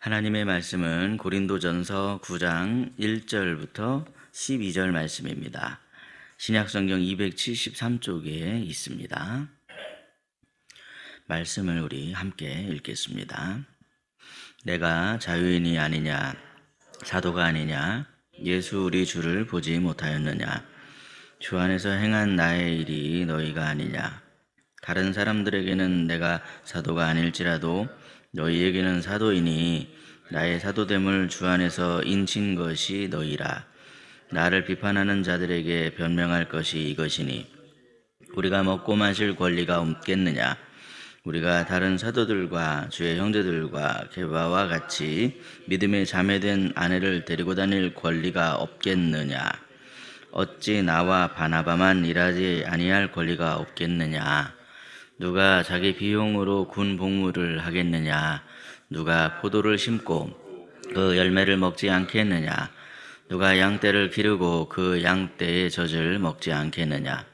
하나님의 말씀은 고린도전서 9장 1절부터 12절 말씀입니다. 신약성경 273쪽에 있습니다. 말씀을 우리 함께 읽겠습니다. 내가 자유인이 아니냐, 사도가 아니냐, 예수 우리 주를 보지 못하였느냐, 주 안에서 행한 나의 일이 너희가 아니냐. 다른 사람들에게는 내가 사도가 아닐지라도 너희에게는 사도이니 나의 사도됨을 주 안에서 인친 것이 너희라. 나를 비판하는 자들에게 변명할 것이 이것이니 우리가 먹고 마실 권리가 없겠느냐. 우리가 다른 사도들과 주의 형제들과 게바와 같이 믿음의 자매된 아내를 데리고 다닐 권리가 없겠느냐. 어찌 나와 바나바만 일하지 아니할 권리가 없겠느냐. 누가 자기 비용으로 군 복무를 하겠느냐. 누가 포도를 심고 그 열매를 먹지 않겠느냐. 누가 양떼를 기르고 그 양떼의 젖을 먹지 않겠느냐.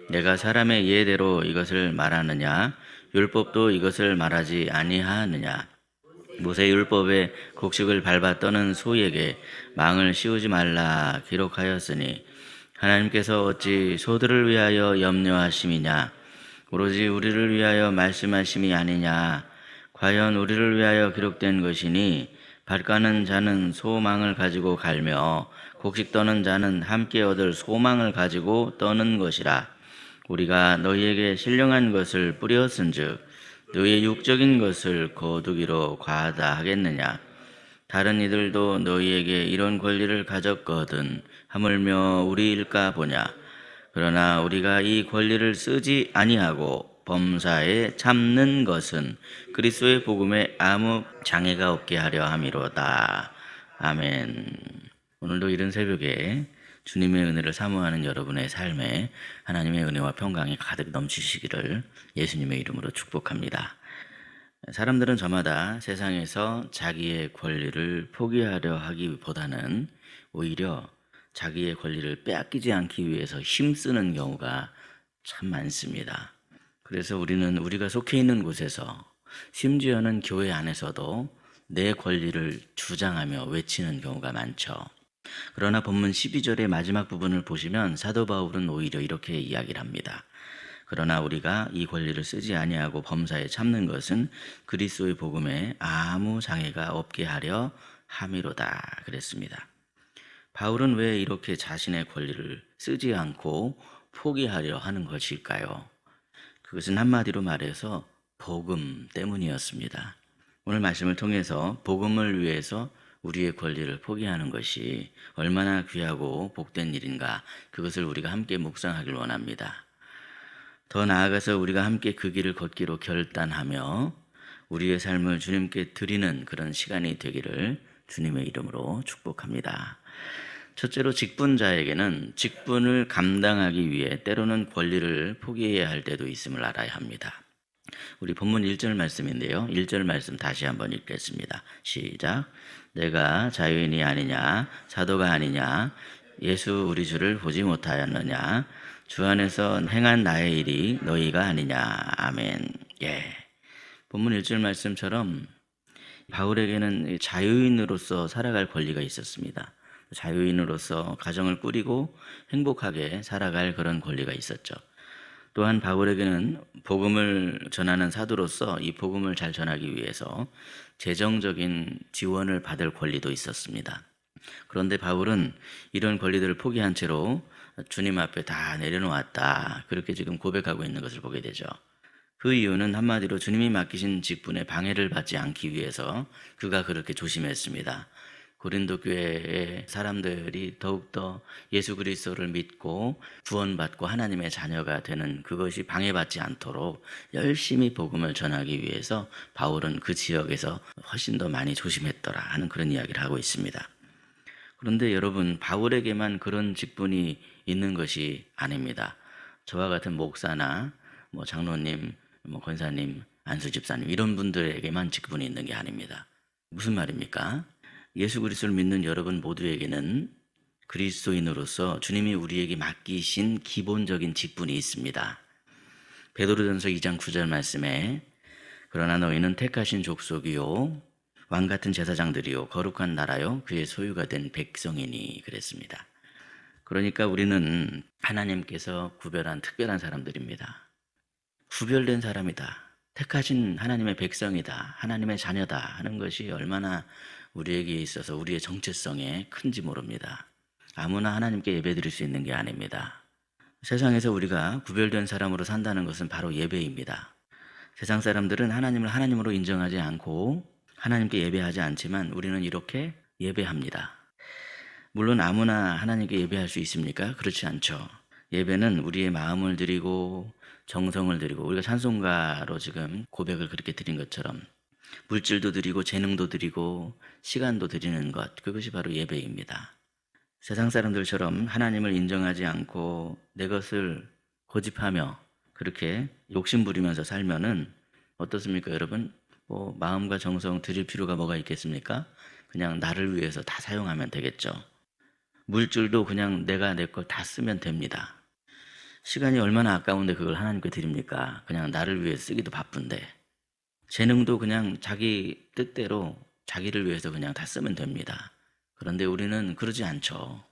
내가 사람의 예대로 이것을 말하느냐. 율법도 이것을 말하지 아니하느냐. 모세 율법에 곡식을 밟아 떠는 소에게 망을 씌우지 말라 기록하였으니 하나님께서 어찌 소들을 위하여 염려하심이냐. 오로지 우리를 위하여 말씀하심이 아니냐. 과연 우리를 위하여 기록된 것이니 밭가는 자는 소망을 가지고 갈며 곡식 떠는 자는 함께 얻을 소망을 가지고 떠는 것이라. 우리가 너희에게 신령한 것을 뿌렸은즉 너희의 육적인 것을 거두기로 과하다 하겠느냐. 다른 이들도 너희에게 이런 권리를 가졌거든 하물며 우리일까 보냐. 그러나 우리가 이 권리를 쓰지 아니하고 범사에 참는 것은 그리스도의 복음에 아무 장애가 없게 하려 함이로다. 아멘. 오늘도 이른 새벽에 주님의 은혜를 사모하는 여러분의 삶에 하나님의 은혜와 평강이 가득 넘치시기를 예수님의 이름으로 축복합니다. 사람들은 저마다 세상에서 자기의 권리를 포기하려 하기보다는 오히려 자기의 권리를 빼앗기지 않기 위해서 힘쓰는 경우가 참 많습니다. 그래서 우리는 우리가 속해 있는 곳에서 심지어는 교회 안에서도 내 권리를 주장하며 외치는 경우가 많죠. 그러나 본문 12절의 마지막 부분을 보시면 사도 바울은 오히려 이렇게 이야기를 합니다. 그러나 우리가 이 권리를 쓰지 아니하고 범사에 참는 것은 그리스도의 복음에 아무 장애가 없게 하려 함이로다 그랬습니다. 바울은 왜 이렇게 자신의 권리를 쓰지 않고 포기하려 하는 것일까요? 그것은 한마디로 말해서 복음 때문이었습니다. 오늘 말씀을 통해서 복음을 위해서 우리의 권리를 포기하는 것이 얼마나 귀하고 복된 일인가, 그것을 우리가 함께 묵상하길 원합니다. 더 나아가서 우리가 함께 그 길을 걷기로 결단하며 우리의 삶을 주님께 드리는 그런 시간이 되기를 주님의 이름으로 축복합니다. 첫째로 직분자에게는 직분을 감당하기 위해 때로는 권리를 포기해야 할 때도 있음을 알아야 합니다. 우리 본문 1절 말씀인데요. 1절 말씀 다시 한번 읽겠습니다. 시작. 내가 자유인이 아니냐, 사도가 아니냐, 예수 우리 주를 보지 못하였느냐, 주 안에서 행한 나의 일이 너희가 아니냐. 아멘. 예. 본문 1절 말씀처럼 바울에게는 자유인으로서 살아갈 권리가 있었습니다. 자유인으로서 가정을 꾸리고 행복하게 살아갈 그런 권리가 있었죠. 또한 바울에게는 복음을 전하는 사도로서 이 복음을 잘 전하기 위해서 재정적인 지원을 받을 권리도 있었습니다. 그런데 바울은 이런 권리들을 포기한 채로 주님 앞에 다 내려놓았다, 그렇게 지금 고백하고 있는 것을 보게 되죠. 그 이유는 한마디로 주님이 맡기신 직분에 방해를 받지 않기 위해서 그가 그렇게 조심했습니다. 고린도 교회의 사람들이 더욱더 예수 그리스도를 믿고 구원받고 하나님의 자녀가 되는 그것이 방해받지 않도록 열심히 복음을 전하기 위해서 바울은 그 지역에서 훨씬 더 많이 조심했더라 하는 그런 이야기를 하고 있습니다. 그런데 여러분, 바울에게만 그런 직분이 있는 것이 아닙니다. 저와 같은 목사나 장로님, 권사님, 안수집사님 이런 분들에게만 직분이 있는 게 아닙니다. 무슨 말입니까? 예수 그리스도를 믿는 여러분 모두에게는 그리스도인으로서 주님이 우리에게 맡기신 기본적인 직분이 있습니다. 베드로전서 2장 9절 말씀에 그러나 너희는 택하신 족속이요 왕 같은 제사장들이요 거룩한 나라요 그의 소유가 된 백성이니 그랬습니다. 그러니까 우리는 하나님께서 구별한 특별한 사람들입니다. 구별된 사람이다. 택하신 하나님의 백성이다. 하나님의 자녀다 하는 것이 얼마나 우리에게 있어서 우리의 정체성에 큰지 모릅니다. 아무나 하나님께 예배드릴 수 있는 게 아닙니다. 세상에서 우리가 구별된 사람으로 산다는 것은 바로 예배입니다. 세상 사람들은 하나님을 하나님으로 인정하지 않고 하나님께 예배하지 않지만 우리는 이렇게 예배합니다. 물론 아무나 하나님께 예배할 수 있습니까? 그렇지 않죠. 예배는 우리의 마음을 드리고 정성을 드리고 우리가 찬송가로 지금 고백을 그렇게 드린 것처럼 물질도 드리고 재능도 드리고 시간도 드리는 것, 그것이 바로 예배입니다. 세상 사람들처럼 하나님을 인정하지 않고 내 것을 고집하며 그렇게 욕심부리면서 살면은 어떻습니까, 여러분? 마음과 정성 드릴 필요가 뭐가 있겠습니까? 그냥 나를 위해서 다 사용하면 되겠죠. 물질도 그냥 내가 내 걸 다 쓰면 됩니다. 시간이 얼마나 아까운데 그걸 하나님께 드립니까? 그냥 나를 위해 쓰기도 바쁜데. 재능도 그냥 자기 뜻대로 자기를 위해서 그냥 다 쓰면 됩니다. 그런데 우리는 그러지 않죠.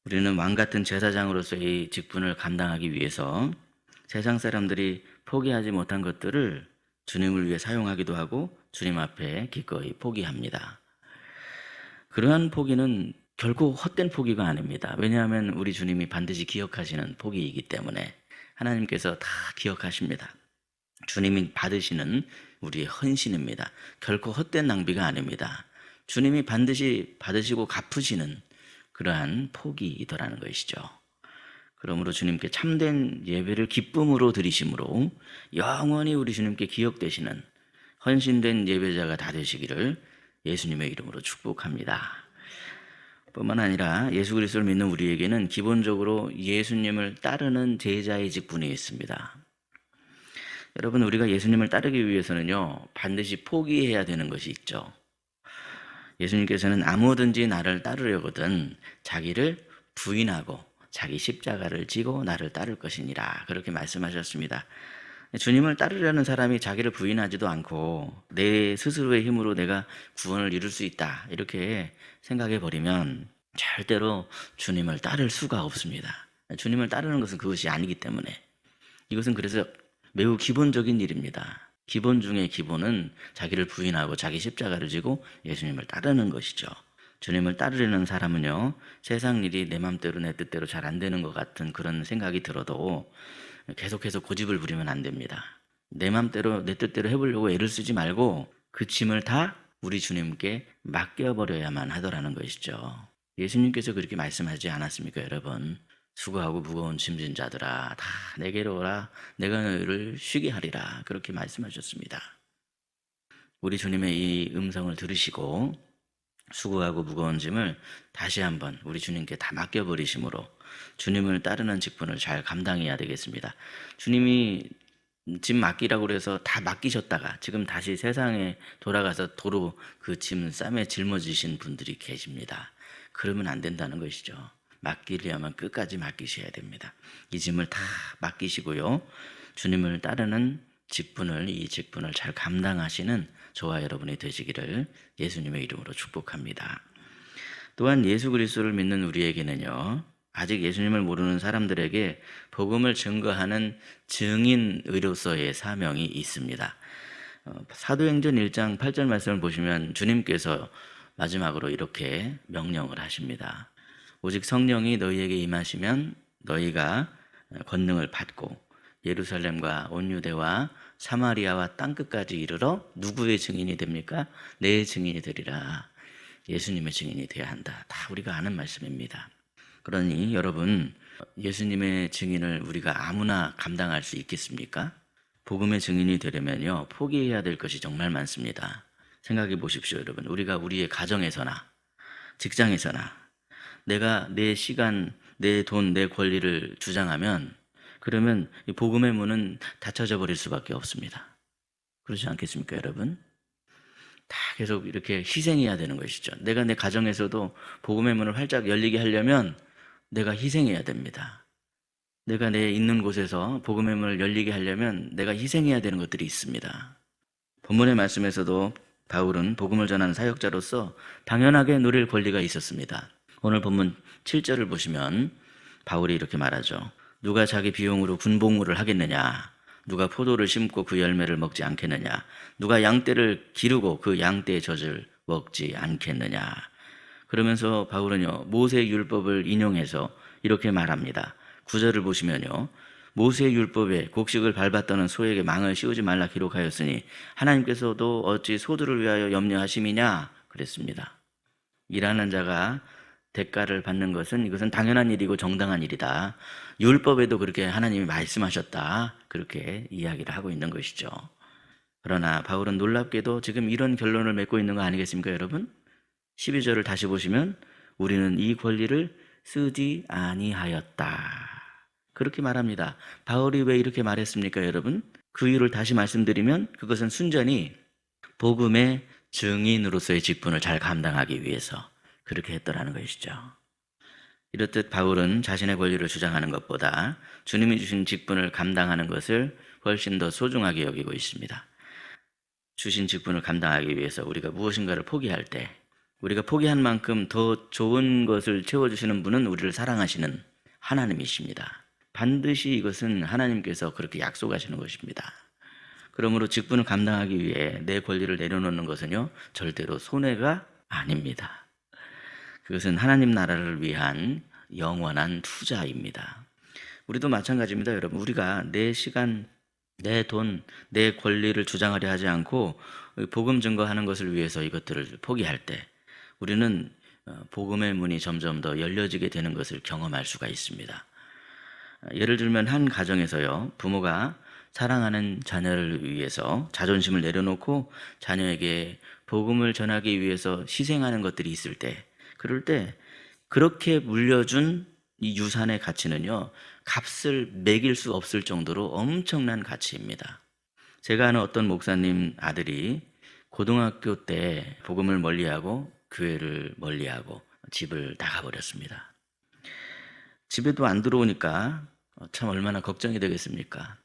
우리는 왕 같은 제사장으로서의 직분을 감당하기 위해서 세상 사람들이 포기하지 못한 것들을 주님을 위해 사용하기도 하고 주님 앞에 기꺼이 포기합니다. 그러한 포기는 결코 헛된 포기가 아닙니다. 왜냐하면 우리 주님이 반드시 기억하시는 포기이기 때문에 하나님께서 다 기억하십니다. 주님이 받으시는 우리의 헌신입니다. 결코 헛된 낭비가 아닙니다. 주님이 반드시 받으시고 갚으시는 그러한 포기이더라는 것이죠. 그러므로 주님께 참된 예배를 기쁨으로 드리심으로 영원히 우리 주님께 기억되시는 헌신된 예배자가 다 되시기를 예수님의 이름으로 축복합니다. 뿐만 아니라 예수 그리스도를 믿는 우리에게는 기본적으로 예수님을 따르는 제자의 직분이 있습니다. 여러분, 우리가 예수님을 따르기 위해서는요, 반드시 포기해야 되는 것이 있죠. 예수님께서는 아무든지 나를 따르려거든 자기를 부인하고 자기 십자가를 지고 나를 따를 것이니라, 그렇게 말씀하셨습니다. 주님을 따르려는 사람이 자기를 부인하지도 않고 내 스스로의 힘으로 내가 구원을 이룰 수 있다 이렇게 생각해 버리면 절대로 주님을 따를 수가 없습니다. 주님을 따르는 것은 그것이 아니기 때문에 이것은 그래서 매우 기본적인 일입니다. 기본 중에 기본은 자기를 부인하고 자기 십자가를 지고 예수님을 따르는 것이죠. 주님을 따르려는 사람은요, 세상 일이 내 맘대로 내 뜻대로 잘 안 되는 것 같은 그런 생각이 들어도 계속해서 고집을 부리면 안 됩니다. 내 맘대로 내 뜻대로 해보려고 애를 쓰지 말고 그 짐을 다 우리 주님께 맡겨버려야만 하더라는 것이죠. 예수님께서 그렇게 말씀하지 않았습니까, 여러분? 수고하고 무거운 짐진 자들아 다 내게로 오라, 내가 너희를 쉬게 하리라, 그렇게 말씀하셨습니다. 우리 주님의 이 음성을 들으시고 수고하고 무거운 짐을 다시 한번 우리 주님께 다 맡겨버리심으로 주님을 따르는 직분을 잘 감당해야 되겠습니다. 주님이 짐 맡기라고 그래서 다 맡기셨다가 지금 다시 세상에 돌아가서 도로 그 짐 쌈에 짊어지신 분들이 계십니다. 그러면 안 된다는 것이죠. 맡기려면 끝까지 맡기셔야 됩니다. 이 짐을 다 맡기시고요, 주님을 따르는 직분을, 이 직분을 잘 감당하시는 저와 여러분이 되시기를 예수님의 이름으로 축복합니다. 또한 예수 그리스도를 믿는 우리에게는요, 아직 예수님을 모르는 사람들에게 복음을 증거하는 증인으로서의 사명이 있습니다. 사도행전 1장 8절 말씀을 보시면 주님께서 마지막으로 이렇게 명령을 하십니다. 오직 성령이 너희에게 임하시면 너희가 권능을 받고 예루살렘과 온 유대와 사마리아와 땅끝까지 이르러 누구의 증인이 됩니까? 내 증인이 되리라. 예수님의 증인이 되어야 한다. 다 우리가 아는 말씀입니다. 그러니 여러분, 예수님의 증인을 우리가 아무나 감당할 수 있겠습니까? 복음의 증인이 되려면요, 포기해야 될 것이 정말 많습니다. 생각해 보십시오, 여러분. 우리가 우리의 가정에서나 직장에서나 내가 내 시간, 내 돈, 내 권리를 주장하면 그러면 이 복음의 문은 닫혀져 버릴 수밖에 없습니다. 그렇지 않겠습니까, 여러분? 다 계속 이렇게 희생해야 되는 것이죠. 내가 내 가정에서도 복음의 문을 활짝 열리게 하려면 내가 희생해야 됩니다. 내가 내 있는 곳에서 복음의 문을 열리게 하려면 내가 희생해야 되는 것들이 있습니다. 본문의 말씀에서도 바울은 복음을 전하는 사역자로서 당연하게 누릴 권리가 있었습니다. 오늘 본문 7절을 보시면 바울이 이렇게 말하죠. 누가 자기 비용으로 군복무를 하겠느냐? 누가 포도를 심고 그 열매를 먹지 않겠느냐? 누가 양떼를 기르고 그 양떼의 젖을 먹지 않겠느냐? 그러면서 바울은요, 모세의 율법을 인용해서 이렇게 말합니다. 9절을 보시면요, 모세의 율법에 곡식을 밟았다는 소에게 망을 씌우지 말라 기록하였으니 하나님께서도 어찌 소들을 위하여 염려하심이냐 그랬습니다. 일하는 자가 대가를 받는 것은 이것은 당연한 일이고 정당한 일이다. 율법에도 그렇게 하나님이 말씀하셨다. 그렇게 이야기를 하고 있는 것이죠. 그러나 바울은 놀랍게도 지금 이런 결론을 맺고 있는 거 아니겠습니까, 여러분? 12절을 다시 보시면 우리는 이 권리를 쓰지 아니하였다. 그렇게 말합니다. 바울이 왜 이렇게 말했습니까, 여러분? 그 이유를 다시 말씀드리면 그것은 순전히 복음의 증인으로서의 직분을 잘 감당하기 위해서 그렇게 했더라는 것이죠. 이렇듯 바울은 자신의 권리를 주장하는 것보다 주님이 주신 직분을 감당하는 것을 훨씬 더 소중하게 여기고 있습니다. 주신 직분을 감당하기 위해서 우리가 무엇인가를 포기할 때 우리가 포기한 만큼 더 좋은 것을 채워주시는 분은 우리를 사랑하시는 하나님이십니다. 반드시 이것은 하나님께서 그렇게 약속하시는 것입니다. 그러므로 직분을 감당하기 위해 내 권리를 내려놓는 것은요, 절대로 손해가 아닙니다. 그것은 하나님 나라를 위한 영원한 투자입니다. 우리도 마찬가지입니다, 여러분. 우리가 내 시간, 내 돈, 내 권리를 주장하려 하지 않고 복음 증거하는 것을 위해서 이것들을 포기할 때 우리는 복음의 문이 점점 더 열려지게 되는 것을 경험할 수가 있습니다. 예를 들면 한 가정에서요, 부모가 사랑하는 자녀를 위해서 자존심을 내려놓고 자녀에게 복음을 전하기 위해서 희생하는 것들이 있을 때, 그럴 때 그렇게 물려준 이 유산의 가치는요, 값을 매길 수 없을 정도로 엄청난 가치입니다. 제가 아는 어떤 목사님 아들이 고등학교 때 복음을 멀리하고 교회를 멀리하고 집을 나가버렸습니다. 집에도 안 들어오니까 참 얼마나 걱정이 되겠습니까?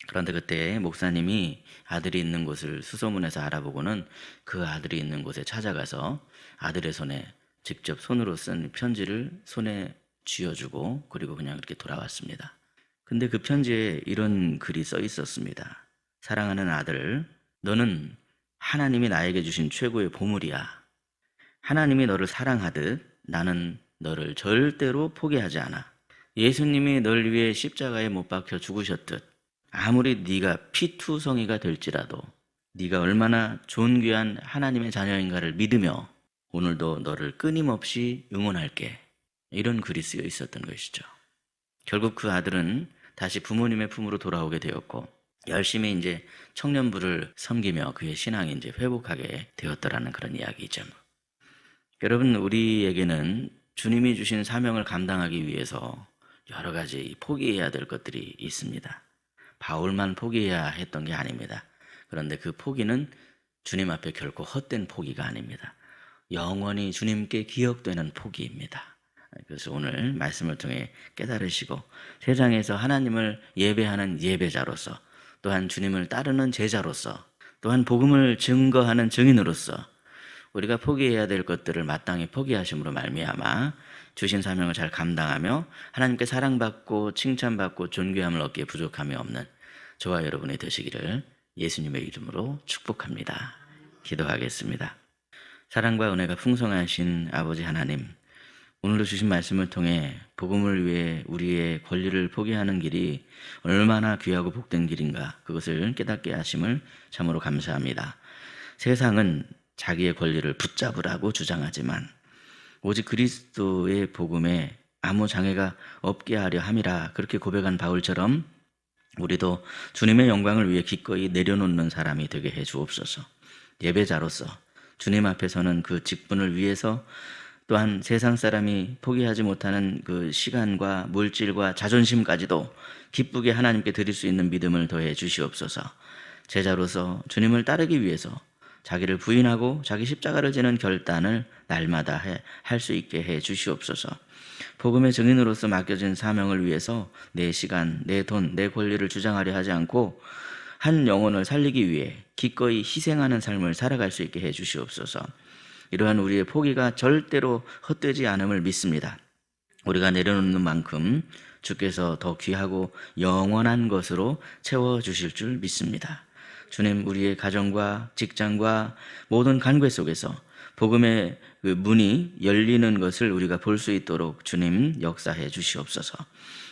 그런데 그때 목사님이 아들이 있는 곳을 수소문해서 알아보고는 그 아들이 있는 곳에 찾아가서 아들의 손에 직접 손으로 쓴 편지를 손에 쥐어주고 그리고 그냥 그렇게 돌아왔습니다. 근데 그 편지에 이런 글이 써 있었습니다. 사랑하는 아들, 너는 하나님이 나에게 주신 최고의 보물이야. 하나님이 너를 사랑하듯 나는 너를 절대로 포기하지 않아. 예수님이 널 위해 십자가에 못 박혀 죽으셨듯 아무리 네가 피투성이가 될지라도 네가 얼마나 존귀한 하나님의 자녀인가를 믿으며 오늘도 너를 끊임없이 응원할게. 이런 글이 쓰여 있었던 것이죠. 결국 그 아들은 다시 부모님의 품으로 돌아오게 되었고 열심히 이제 청년부를 섬기며 그의 신앙이 이제 회복하게 되었더라는 그런 이야기죠. 여러분, 우리에게는 주님이 주신 사명을 감당하기 위해서 여러 가지 포기해야 될 것들이 있습니다. 바울만 포기해야 했던 게 아닙니다. 그런데 그 포기는 주님 앞에 결코 헛된 포기가 아닙니다. 영원히 주님께 기억되는 포기입니다. 그래서 오늘 말씀을 통해 깨달으시고 세상에서 하나님을 예배하는 예배자로서, 또한 주님을 따르는 제자로서, 또한 복음을 증거하는 증인으로서 우리가 포기해야 될 것들을 마땅히 포기하심으로 말미암아 주신 사명을 잘 감당하며 하나님께 사랑받고 칭찬받고 존귀함을 얻기에 부족함이 없는 저와 여러분이 되시기를 예수님의 이름으로 축복합니다. 기도하겠습니다. 사랑과 은혜가 풍성하신 아버지 하나님, 오늘도 주신 말씀을 통해 복음을 위해 우리의 권리를 포기하는 길이 얼마나 귀하고 복된 길인가, 그것을 깨닫게 하심을 참으로 감사합니다. 세상은 자기의 권리를 붙잡으라고 주장하지만 오직 그리스도의 복음에 아무 장애가 없게 하려 함이라, 그렇게 고백한 바울처럼 우리도 주님의 영광을 위해 기꺼이 내려놓는 사람이 되게 해 주옵소서. 예배자로서 주님 앞에서는 그 직분을 위해서, 또한 세상 사람이 포기하지 못하는 그 시간과 물질과 자존심까지도 기쁘게 하나님께 드릴 수 있는 믿음을 더해 주시옵소서. 제자로서 주님을 따르기 위해서 자기를 부인하고 자기 십자가를 지는 결단을 날마다 할 수 있게 해 주시옵소서. 복음의 증인으로서 맡겨진 사명을 위해서 내 시간, 내 돈, 내 권리를 주장하려 하지 않고 한 영혼을 살리기 위해 기꺼이 희생하는 삶을 살아갈 수 있게 해 주시옵소서. 이러한 우리의 포기가 절대로 헛되지 않음을 믿습니다. 우리가 내려놓는 만큼 주께서 더 귀하고 영원한 것으로 채워주실 줄 믿습니다. 주님, 우리의 가정과 직장과 모든 관계 속에서 복음의 그 문이 열리는 것을 우리가 볼 수 있도록 주님 역사해 주시옵소서.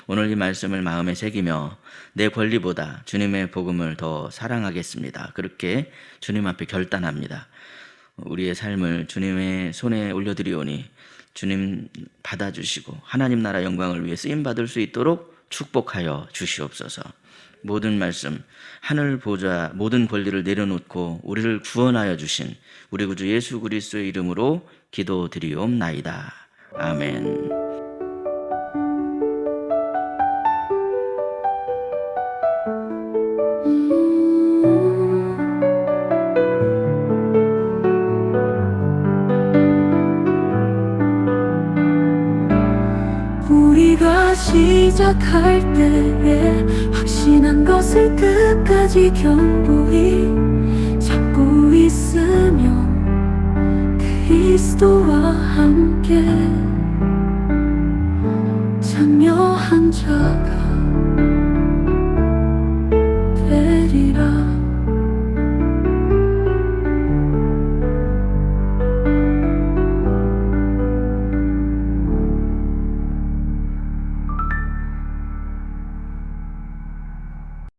오늘 이 말씀을 마음에 새기며 내 권리보다 주님의 복음을 더 사랑하겠습니다. 그렇게 주님 앞에 결단합니다. 우리의 삶을 주님의 손에 올려드리오니 주님 받아주시고 하나님 나라 영광을 위해 쓰임받을 수 있도록 축복하여 주시옵소서. 모든 말씀, 하늘 보좌 모든 권리를 내려놓고 우리를 구원하여 주신 우리 구주 예수 그리스도의 이름으로 기도드리옵나이다. 아멘. 우리가 시작할 때에 확신한 것을 끝까지 견고히 잡고 있으며 그리스도와 함께 참여한 자가